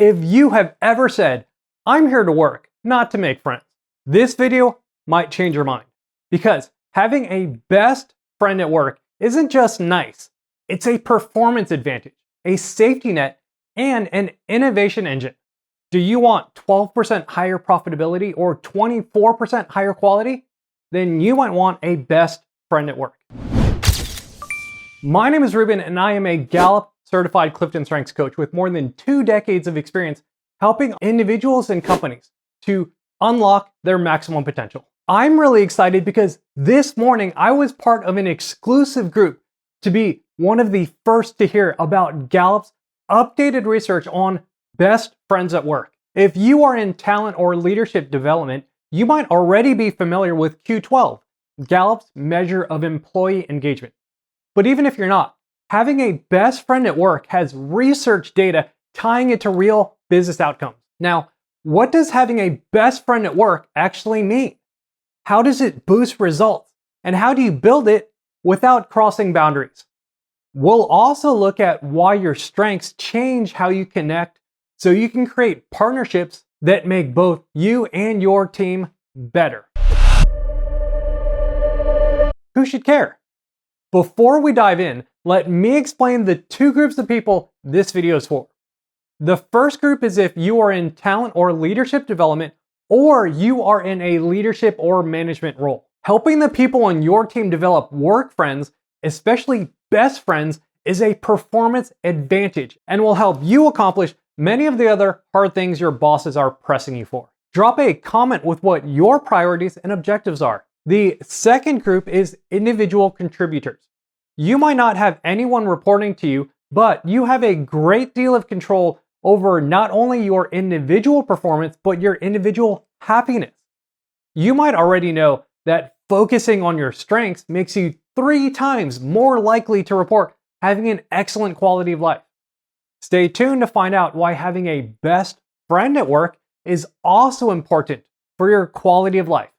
If you have ever said, "I'm here to work, not to make friends," this video might change your mind. Because having a best friend at work isn't just nice, it's a performance advantage, a safety net, and an innovation engine. Do you want 12% higher profitability or 24% higher quality? Then you might want a best friend at work. My name is Ruben, and I am a Gallup certified CliftonStrengths coach with more than 2 decades of experience helping individuals and companies to unlock their maximum potential. I'm really excited because this morning I was part of an exclusive group to be one of the first to hear about Gallup's updated research on best friends at work. If you are in talent or leadership development, you might already be familiar with Q12, Gallup's measure of employee engagement. But even if you're not, having a best friend at work has research data tying it to real business outcomes. Now, what does having a best friend at work actually mean? How does it boost results? And how do you build it without crossing boundaries? We'll also look at why your strengths change how you connect so you can create partnerships that make both you and your team better. Who should care? Before we dive in, let me explain the 2 groups of people this video is for. The first group is if you are in talent or leadership development, or you are in a leadership or management role. Helping the people on your team develop work friends, especially best friends, is a performance advantage and will help you accomplish many of the other hard things your bosses are pressing you for. Drop a comment with what your priorities and objectives are. The second group is individual contributors. You might not have anyone reporting to you, but you have a great deal of control over not only your individual performance, but your individual happiness. You might already know that focusing on your strengths makes you 3 times more likely to report having an excellent quality of life. Stay tuned to find out why having a best friend at work is also important for your quality of life.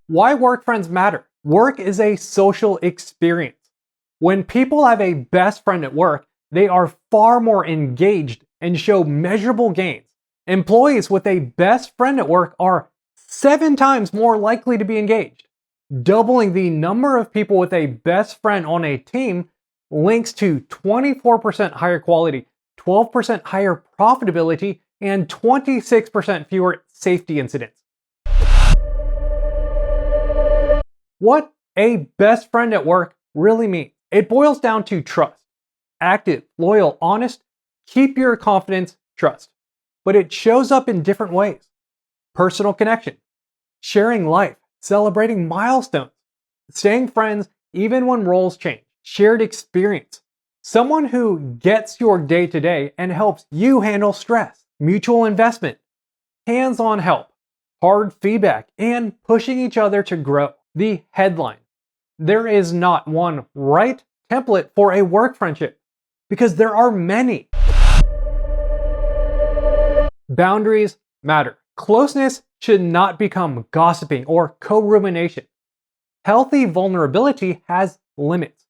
Why work friends matter. Work is a social experience. When people have a best friend at work, they are far more engaged and show measurable gains. Employees with a best friend at work are 7 times more likely to be engaged. Doubling the number of people with a best friend on a team links to 24% higher quality, 12% higher profitability, and 26% fewer safety incidents. What a best friend at work really means. It boils down to trust. Active, loyal, honest, keep your confidence, trust. But it shows up in different ways. Personal connection, sharing life, celebrating milestones, staying friends even when roles change, shared experience, someone who gets your day-to-day and helps you handle stress, mutual investment, hands-on help, hard feedback, and pushing each other to grow. The headline: there is not one right template for a work friendship, because there are many. Boundaries matter. Closeness should not become gossiping or co-rumination. Healthy vulnerability has limits.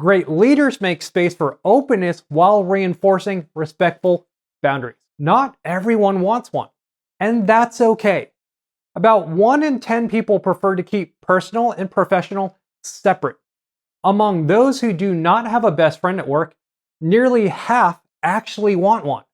Great leaders make space for openness while reinforcing respectful boundaries. Not everyone wants one, and that's okay. About 1 in 10 people prefer to keep personal and professional separate. Among those who do not have a best friend at work, nearly half actually want one.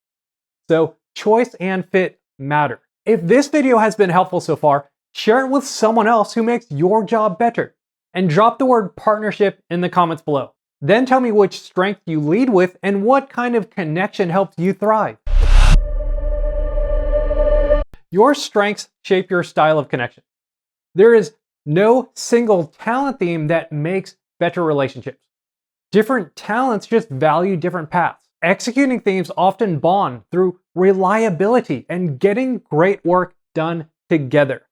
So choice and fit matter. If this video has been helpful so far, share it with someone else who makes your job better. And drop the word partnership in the comments below. Then tell me which strength you lead with and what kind of connection helps you thrive. Your strengths shape your style of connection. There is no single talent theme that makes better relationships. Different talents just value different paths. Executing themes often bond through reliability and getting great work done together.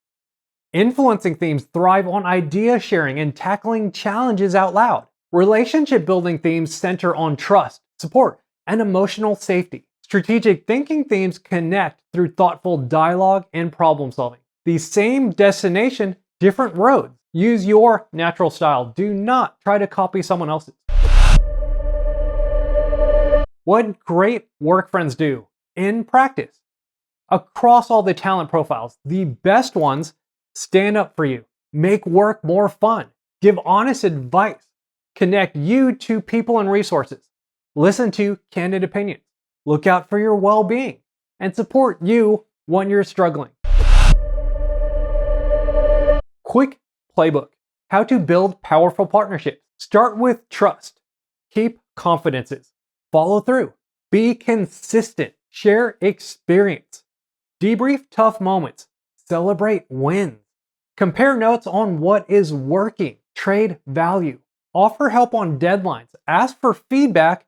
Influencing themes thrive on idea sharing and tackling challenges out loud. Relationship building themes center on trust, support, and emotional safety. Strategic thinking themes connect through thoughtful dialogue and problem solving. The same destination, different roads. Use your natural style. Do not try to copy someone else's. what great work friends do in practice. Across all the talent profiles, the best ones stand up for you, make work more fun, give honest advice, connect you to people and resources, listen to candid opinions, look out for your well-being, and support you when you're struggling. Quick playbook: how to build powerful partnerships. Start with trust. Keep confidences. Follow through. Be consistent. Share experience. Debrief tough moments. Celebrate wins. Compare notes on what is working. Trade value. Offer help on deadlines. Ask for feedback.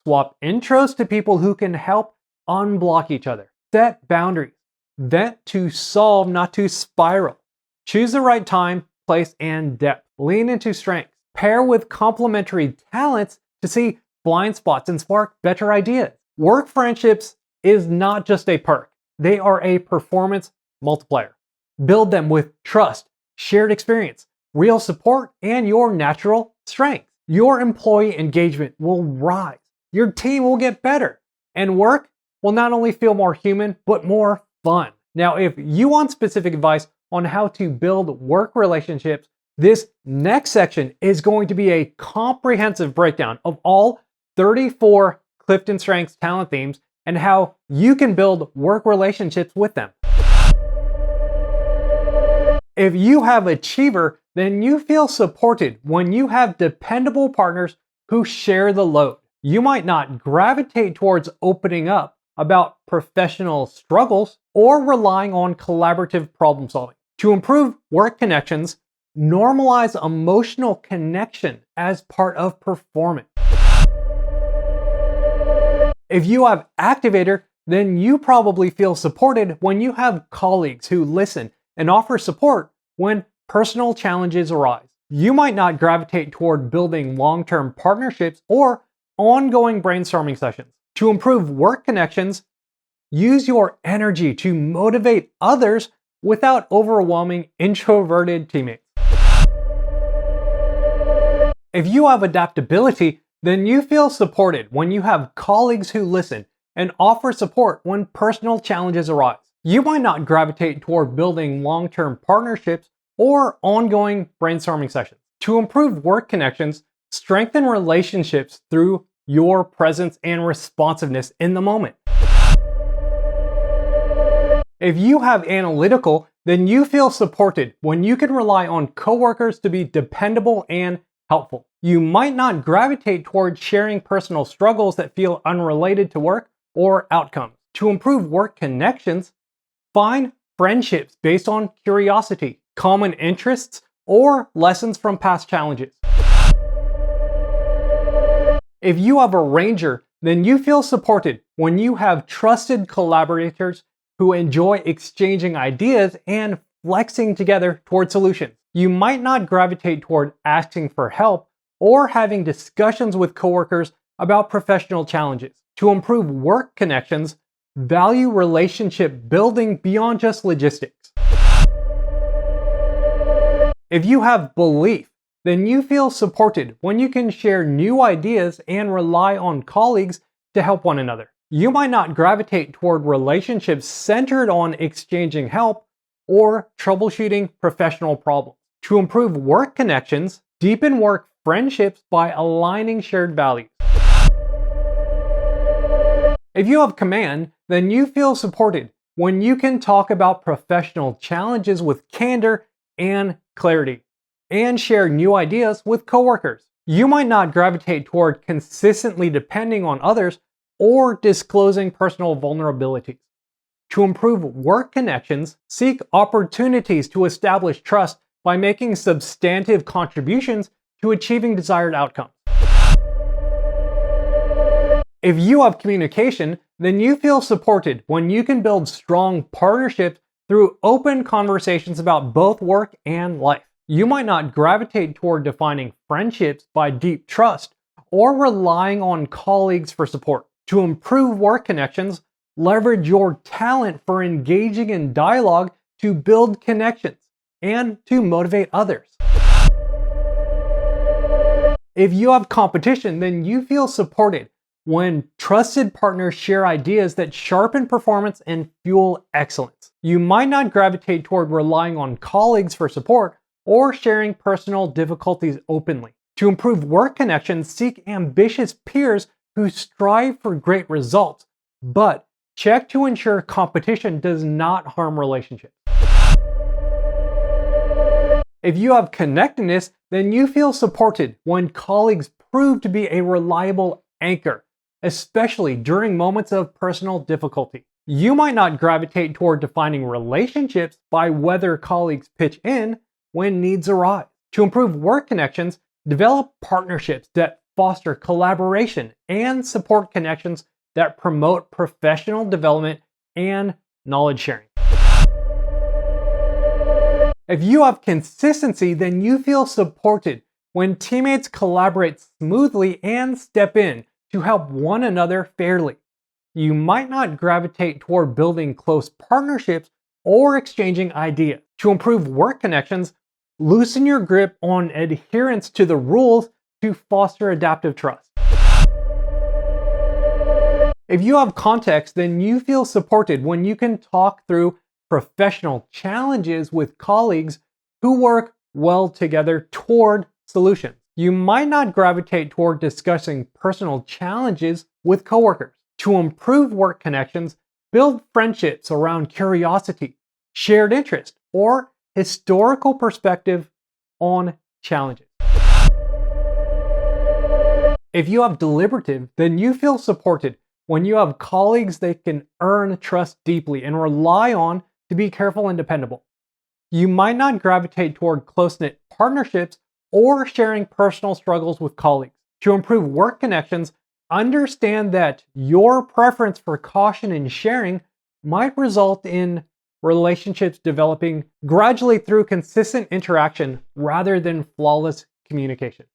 Swap intros to people who can help unblock each other. Set boundaries. Vent to solve, not to spiral. Choose the right time, place, and depth. Lean into strengths. Pair with complementary talents to see blind spots and spark better ideas. Work friendships is not just a perk. They are a performance multiplier. Build them with trust, shared experience, real support, and your natural strength. Your employee engagement will rise. Your team will get better. And work will not only feel more human, but more fun. Now, if you want specific advice on how to build work relationships, this next section is going to be a comprehensive breakdown of all 34 CliftonStrengths talent themes and how you can build work relationships with them. If you have achiever, then you feel supported when you have dependable partners who share the load. You might not gravitate towards opening up about professional struggles or relying on collaborative problem solving. To improve work connections, normalize emotional connection as part of performance. If you have activator, then you probably feel supported when you have colleagues who listen and offer support when personal challenges arise. You might not gravitate toward building long-term partnerships or ongoing brainstorming sessions. To improve work connections, use your energy to motivate others without overwhelming introverted teammates. If you have adaptability, then you feel supported when you have colleagues who listen and offer support when personal challenges arise. You might not gravitate toward building long-term partnerships or ongoing brainstorming sessions. To improve work connections, strengthen relationships through your presence and responsiveness in the moment. If you have analytical, then you feel supported when you can rely on coworkers to be dependable and helpful. You might not gravitate towards sharing personal struggles that feel unrelated to work or outcomes. To improve work connections, find friendships based on curiosity, common interests, or lessons from past challenges. If you have a ranger, then you feel supported when you have trusted collaborators who enjoy exchanging ideas and flexing together toward solutions. You might not gravitate toward asking for help or having discussions with coworkers about professional challenges. To improve work connections, value relationship building beyond just logistics. If you have belief, then you feel supported when you can share new ideas and rely on colleagues to help one another. You might not gravitate toward relationships centered on exchanging help or troubleshooting professional problems. To improve work connections, deepen work friendships by aligning shared values. If you have command, then you feel supported when you can talk about professional challenges with candor and clarity, and share new ideas with coworkers. You might not gravitate toward consistently depending on others or disclosing personal vulnerabilities. To improve work connections, seek opportunities to establish trust by making substantive contributions to achieving desired outcomes. If you have communication, then you feel supported when you can build strong partnerships through open conversations about both work and life. You might not gravitate toward defining friendships by deep trust or relying on colleagues for support. To improve work connections, leverage your talent for engaging in dialogue to build connections and to motivate others. If you have competition, then you feel supported when trusted partners share ideas that sharpen performance and fuel excellence. You might not gravitate toward relying on colleagues for support or sharing personal difficulties openly. To improve work connections, seek ambitious peers who strive for great results, but check to ensure competition does not harm relationships. If you have connectedness, then you feel supported when colleagues prove to be a reliable anchor, especially during moments of personal difficulty. You might not gravitate toward defining relationships by whether colleagues pitch in when needs arise. To improve work connections, develop partnerships that foster collaboration and support connections that promote professional development and knowledge sharing. If you have consistency, then you feel supported when teammates collaborate smoothly and step in to help one another fairly. You might not gravitate toward building close partnerships or exchanging ideas. To improve work connections, loosen your grip on adherence to the rules to foster adaptive trust. If you have context, then you feel supported when you can talk through professional challenges with colleagues who work well together toward solutions. You might not gravitate toward discussing personal challenges with coworkers. To improve work connections, build friendships around curiosity, shared interest, or historical perspective on challenges. If you have deliberative, then you feel supported when you have colleagues they can earn trust deeply and rely on to be careful and dependable. You might not gravitate toward close-knit partnerships or sharing personal struggles with colleagues. To improve work connections, understand that your preference for caution and sharing might result in relationships developing gradually through consistent interaction rather than flawless communication.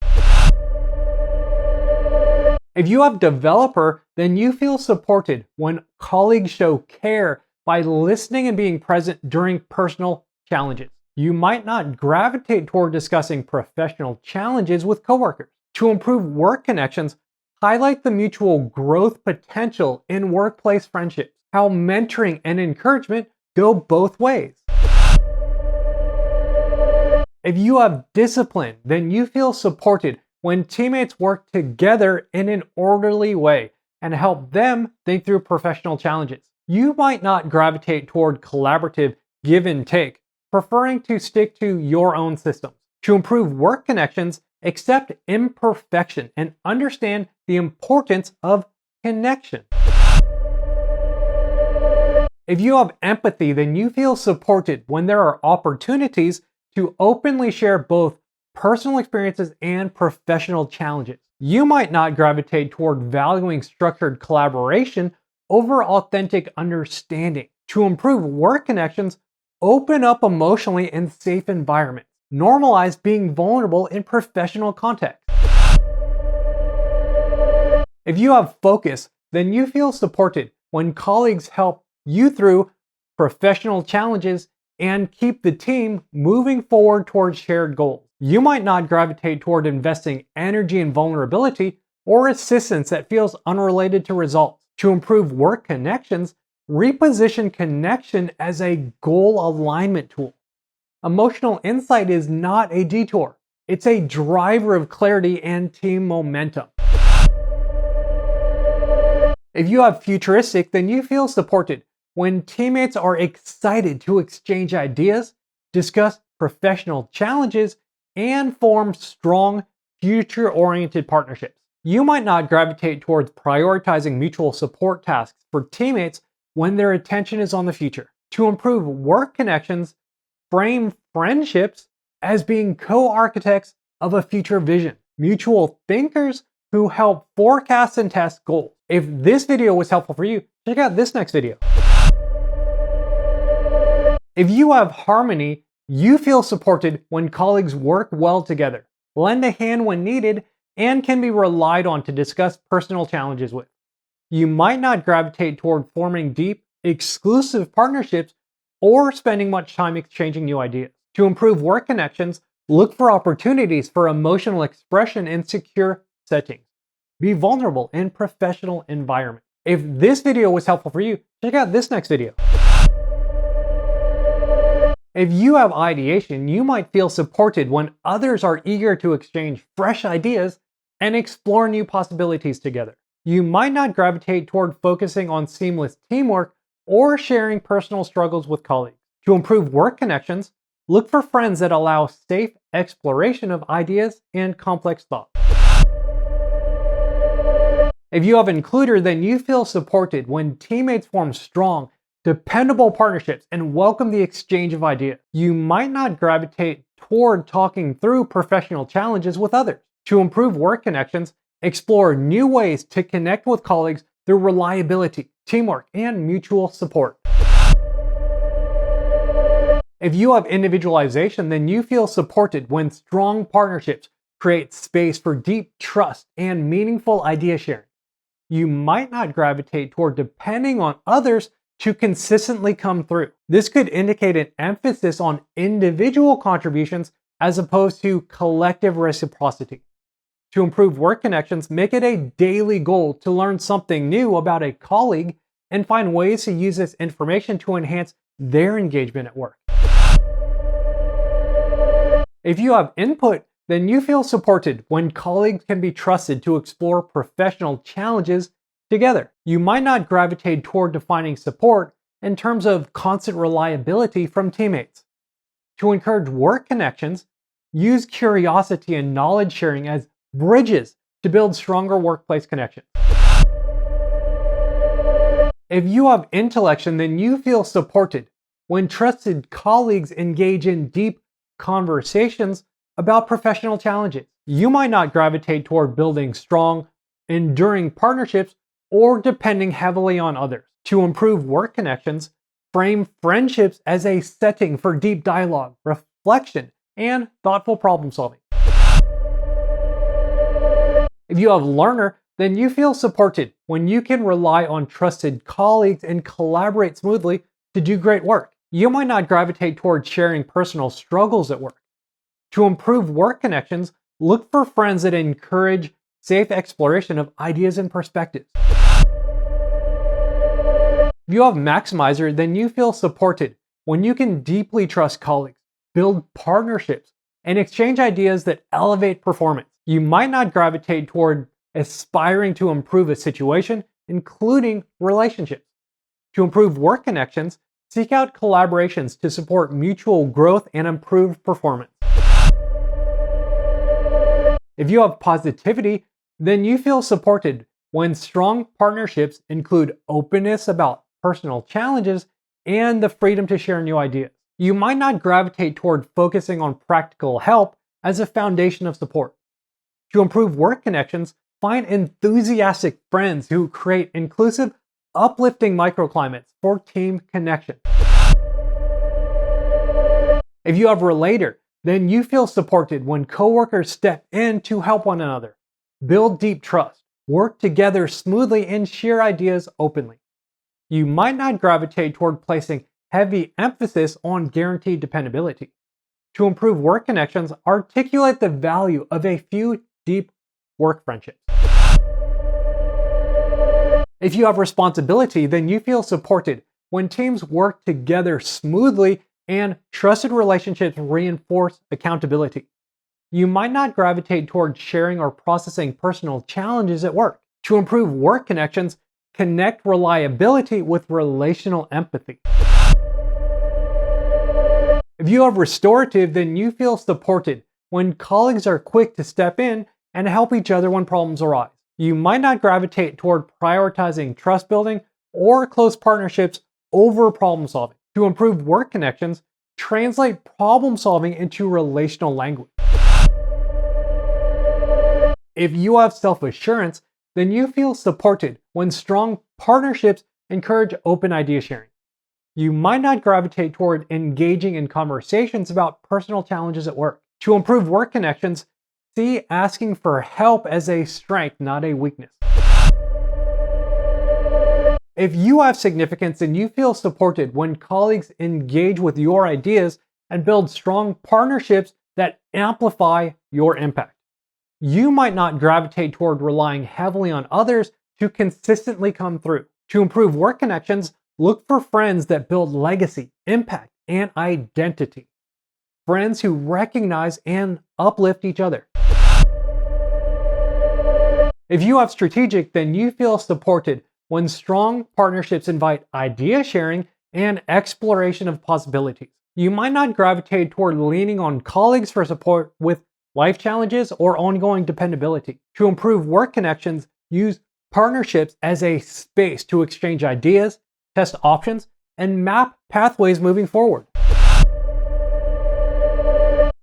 If you have developer, then you feel supported when colleagues show care by listening and being present during personal challenges. You might not gravitate toward discussing professional challenges with coworkers. To improve work connections, highlight the mutual growth potential in workplace friendships, how mentoring and encouragement go both ways. If you have discipline, then you feel supported when teammates work together in an orderly way and help them think through professional challenges. You might not gravitate toward collaborative give and take, preferring to stick to your own systems. To improve work connections, accept imperfection and understand the importance of connection. If you have empathy, then you feel supported when there are opportunities to openly share both personal experiences and professional challenges. You might not gravitate toward valuing structured collaboration over authentic understanding. To improve work connections, open up emotionally in safe environments. Normalize being vulnerable in professional context. If you have focus, then you feel supported when colleagues help you through professional challenges and keep the team moving forward towards shared goals. You might not gravitate toward investing energy in vulnerability or assistance that feels unrelated to results. To improve work connections, reposition connection as a goal alignment tool. Emotional insight is not a detour. It's a driver of clarity and team momentum. If you have futuristic, then you feel supported when teammates are excited to exchange ideas, discuss professional challenges, and form strong, future-oriented partnerships. You might not gravitate towards prioritizing mutual support tasks for teammates when their attention is on the future. To improve work connections, frame friendships as being co-architects of a future vision, mutual thinkers who help forecast and test goals. If this video was helpful for you, check out this next video. If you have harmony, you feel supported when colleagues work well together, lend a hand when needed, and can be relied on to discuss personal challenges with. You might not gravitate toward forming deep, exclusive partnerships or spending much time exchanging new ideas. To improve work connections, look for opportunities for emotional expression in secure settings. Be vulnerable in professional environments. If this video was helpful for you, check out this next video. If you have ideation, you might feel supported when others are eager to exchange fresh ideas and explore new possibilities together. You might not gravitate toward focusing on seamless teamwork or sharing personal struggles with colleagues. To improve work connections, look for friends that allow safe exploration of ideas and complex thought. If you have includer, then you feel supported when teammates form strong, dependable partnerships and welcome the exchange of ideas. You might not gravitate toward talking through professional challenges with others. To improve work connections, explore new ways to connect with colleagues through reliability, teamwork, and mutual support. If you have individualization, then you feel supported when strong partnerships create space for deep trust and meaningful idea sharing. You might not gravitate toward depending on others to consistently come through. This could indicate an emphasis on individual contributions as opposed to collective reciprocity. To improve work connections, make it a daily goal to learn something new about a colleague and find ways to use this information to enhance their engagement at work. If you have input, then you feel supported when colleagues can be trusted to explore professional challenges together. You might not gravitate toward defining support in terms of constant reliability from teammates. To encourage work connections, use curiosity and knowledge sharing as bridges to build stronger workplace connections. If you have intellection, then you feel supported when trusted colleagues engage in deep conversations about professional challenges. You might not gravitate toward building strong, enduring partnerships or depending heavily on others. To improve work connections, frame friendships as a setting for deep dialogue, reflection, and thoughtful problem solving. If you have learner, then you feel supported when you can rely on trusted colleagues and collaborate smoothly to do great work. You might not gravitate toward sharing personal struggles at work. To improve work connections, look for friends that encourage safe exploration of ideas and perspectives. If you have maximizer, then you feel supported when you can deeply trust colleagues, build partnerships, and exchange ideas that elevate performance. You might not gravitate toward aspiring to improve a situation, including relationships. To improve work connections, seek out collaborations to support mutual growth and improve performance. If you have positivity, then you feel supported when strong partnerships include openness about personal challenges and the freedom to share new ideas. You might not gravitate toward focusing on practical help as a foundation of support. To improve work connections, find enthusiastic friends who create inclusive, uplifting microclimates for team connection. If you have relator, then you feel supported when coworkers step in to help one another, build deep trust, work together smoothly, and share ideas openly. You might not gravitate toward placing heavy emphasis on guaranteed dependability. To improve work connections, articulate the value of a few deep work friendships. If you have responsibility, then you feel supported when teams work together smoothly and trusted relationships reinforce accountability. You might not gravitate toward sharing or processing personal challenges at work. To improve work connections, connect reliability with relational empathy. If you have restorative, then you feel supported when colleagues are quick to step in and help each other when problems arise. You might not gravitate toward prioritizing trust building or close partnerships over problem solving. To improve work connections, translate problem solving into relational language. If you have self-assurance, then you feel supported when strong partnerships encourage open idea sharing. You might not gravitate toward engaging in conversations about personal challenges at work. To improve work connections, see asking for help as a strength, not a weakness. If you have significance, then you feel supported when colleagues engage with your ideas and build strong partnerships that amplify your impact. You might not gravitate toward relying heavily on others to consistently come through. To improve work connections, look for friends that build legacy, impact, and identity. Friends who recognize and uplift each other. If you have strategic, then you feel supported when strong partnerships invite idea sharing and exploration of possibilities. You might not gravitate toward leaning on colleagues for support with life challenges or ongoing dependability. To improve work connections, use partnerships as a space to exchange ideas, test options, and map pathways moving forward.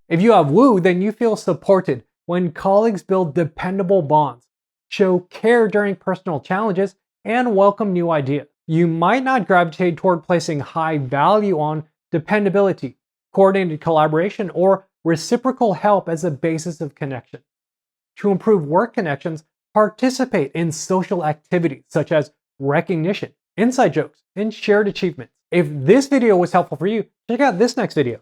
If you have woo, then you feel supported when colleagues build dependable bonds, show care during personal challenges, and welcome new ideas. You might not gravitate toward placing high value on dependability, coordinated collaboration, or reciprocal help as a basis of connection. To improve work connections, participate in social activities such as recognition, inside jokes, and shared achievements. If this video was helpful for you, check out this next video.